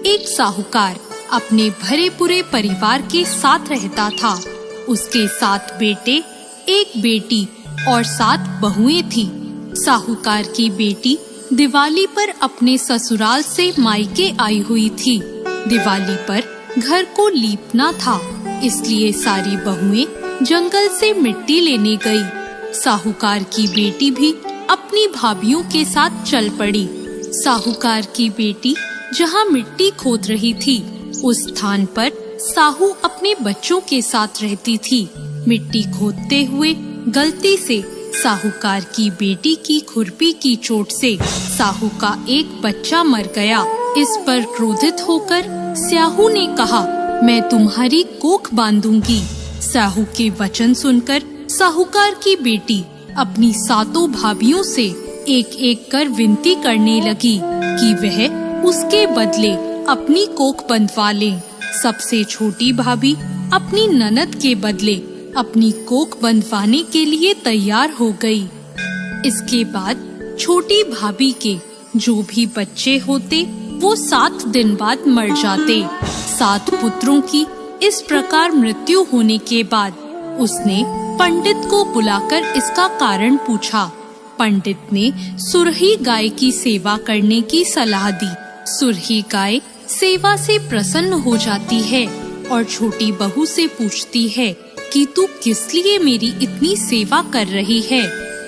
एक साहूकार अपने भरे पूरे परिवार के साथ रहता था। उसके 7 बेटे, 1 बेटी और 7 बहुएं थी। साहूकार की बेटी दिवाली पर अपने ससुराल से मायके आई हुई थी। दिवाली पर घर को लीपना था, इसलिए सारी बहुएं जंगल से मिट्टी लेने गई। साहूकार की बेटी भी अपनी भाभियों के साथ चल पड़ी। साहूकार की बेटी जहाँ मिट्टी खोद रही थी, उस स्थान पर साहू अपने बच्चों के साथ रहती थी। मिट्टी खोदते हुए गलती से साहूकार की बेटी की खुरपी की चोट से साहू का एक बच्चा मर गया। इस पर क्रोधित होकर स्याहू ने कहा, मैं तुम्हारी कोख बांधूंगी। साहू के वचन सुनकर साहूकार की बेटी अपनी 7 भाभियों से एक-एक कर विनती करने लगी कि वह उसके बदले अपनी कोख बंधवा ले। सबसे छोटी भाभी अपनी ननद के बदले अपनी कोख बंधवाने के लिए तैयार हो गई। इसके बाद छोटी भाभी के जो भी बच्चे होते वो 7 दिन बाद मर जाते। 7 पुत्रों की इस प्रकार मृत्यु होने के बाद उसने पंडित को बुलाकर इसका कारण पूछा। पंडित ने सुरही गाय की सेवा करने की सलाह दी। सुरही गाय सेवा से प्रसन्न हो जाती है और छोटी बहू से पूछती है कि तू किस लिए मेरी इतनी सेवा कर रही है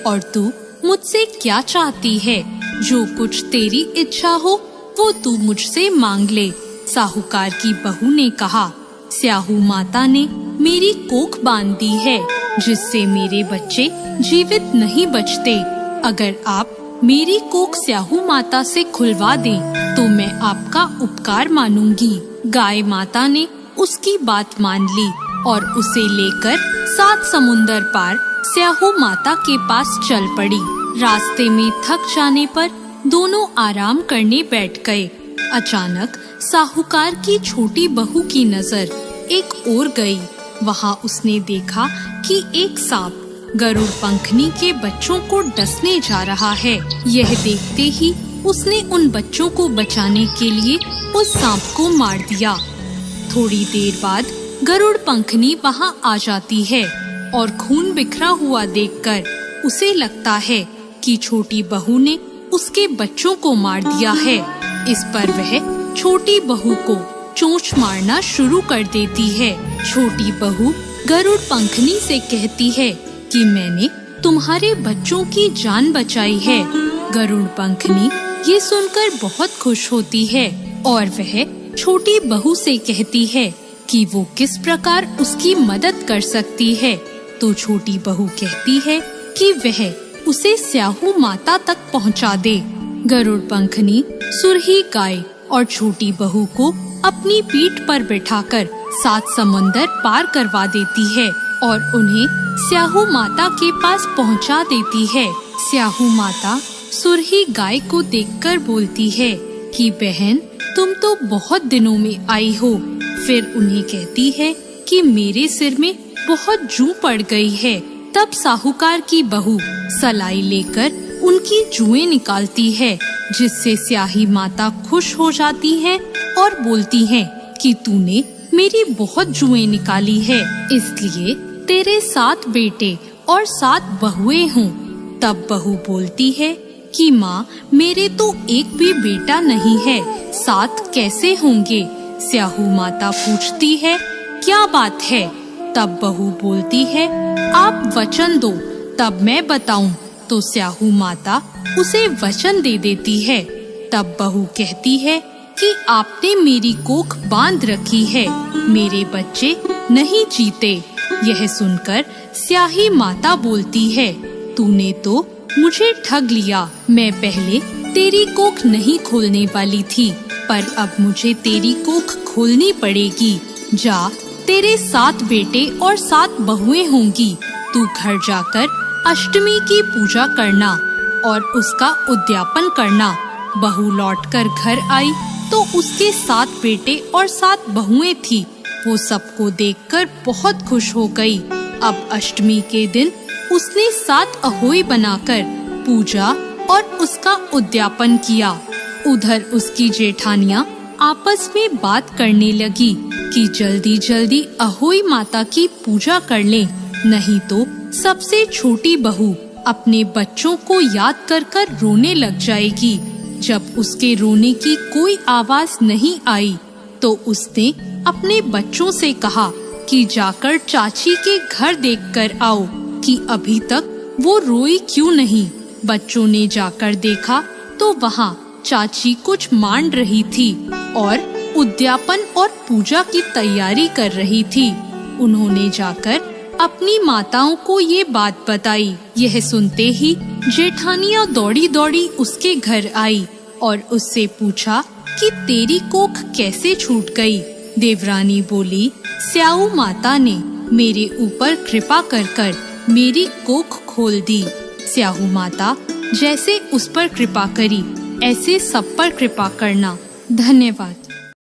और तू मुझसे क्या चाहती है। जो कुछ तेरी इच्छा हो वो तू मुझसे मांग ले। साहूकार की बहू ने कहा, स्याहू माता ने मेरी कोख बांध दी है, जिससे मेरे बच्चे जीवित नहीं बचते। अगर आप मेरी कोख स्याहू माता से खुलवा दें तो मैं आपका उपकार मानूंगी। गाय माता ने उसकी बात मान ली और उसे लेकर 7 समुंदर पार स्याहू माता के पास चल पड़ी। रास्ते में थक जाने पर दोनों आराम करने बैठ गए। अचानक साहूकार की छोटी बहू की नजर एक ओर गई। वहाँ उसने देखा कि एक सांप गरुड़ पंखनी के बच्चों को डसने जा रहा है। यह देखते ही उसने उन बच्चों को बचाने के लिए उस सांप को मार दिया। थोड़ी देर बाद गरुड़ पंखनी वहाँ आ जाती है और खून बिखरा हुआ देखकर उसे लगता है कि छोटी बहू ने उसके बच्चों को मार दिया है। इस पर वह छोटी बहू को चोंच मारना शुरू कर देती है। छोटी बहू गरुड़ पंखनी से कहती है कि मैंने तुम्हारे बच्चों की जान बचाई है। गरुड़ पंखनी ये सुनकर बहुत खुश होती है और वह छोटी बहू से कहती है कि वो किस प्रकार उसकी मदद कर सकती है। तो छोटी बहू कहती है कि वह उसे स्याहू माता तक पहुंचा दे। गरुड़ पंखनी सुरही गाय और छोटी बहू को अपनी पीठ पर बिठाकर 7 समुंदर पार करवा देती है और उन्हें स्याहू माता के पास पहुंचा देती है। स्याहू माता सुरही गाय को देखकर बोलती है कि बहन, तुम तो बहुत दिनों में आई हो। फिर उन्हें कहती है कि मेरे सिर में बहुत जूं पड़ गई है। तब साहूकार की बहू सलाई लेकर उनकी जुएं निकालती है, जिससे स्याही माता खुश हो जाती है और बोलती है कि तूने मेरी बहुत जुएं निकाली है, इसलिए तेरे 7 बेटे और 7 बहुएं हों। तब बहू बोलती है कि माँ, मेरे तो एक भी बेटा नहीं है, 7 कैसे होंगे। स्याहू माता पूछती है, क्या बात है। तब बहू बोलती है, आप वचन दो तब मैं बताऊं। तो स्याहू माता उसे वचन दे देती है। तब बहू कहती है कि आपने मेरी कोख बांध रखी है, मेरे बच्चे नहीं जीते। यह सुनकर स्याही माता बोलती है, तूने तो मुझे ठग लिया। मैं पहले तेरी कोख नहीं खोलने वाली थी, पर अब मुझे तेरी कोख खोलनी पड़ेगी। जा, तेरे 7 बेटे और 7 बहुएं होंगी। तू घर जाकर अष्टमी की पूजा करना और उसका उद्यापन करना। बहू लौटकर घर आई तो उसके 7 बेटे और 7 बहुएं थी। वो सबको देखकर बहुत खुश हो गई। अब अष्टमी के दिन उसने 7 अहोई बनाकर पूजा और उसका उद्यापन किया। उधर उसकी जेठानियाँ आपस में बात करने लगी कि जल्दी जल्दी अहोई माता की पूजा कर लें, नहीं तो सबसे छोटी बहू अपने बच्चों को याद कर कर रोने लग जाएगी। जब उसके रोने की कोई आवाज नहीं आई तो उसने अपने बच्चों से कहा कि जाकर चाची के घर देखकर आओ कि अभी तक वो रोई क्यों नहीं। बच्चों ने जाकर देखा तो वहाँ चाची कुछ मान रही थी और उद्यापन और पूजा की तैयारी कर रही थी। उन्होंने जाकर अपनी माताओं को ये बात बताई। यह सुनते ही जेठानियाँ दौड़ी दौड़ी उसके घर आई और उससे पूछा कि तेरी कोख कैसे छूट गई। देवरानी बोली, स्याऊ माता ने मेरे ऊपर कृपा कर कर मेरी कोख खोल दी। स्याऊ माता जैसे उस पर कृपा करी ऐसे सब पर कृपा करना। धन्यवाद।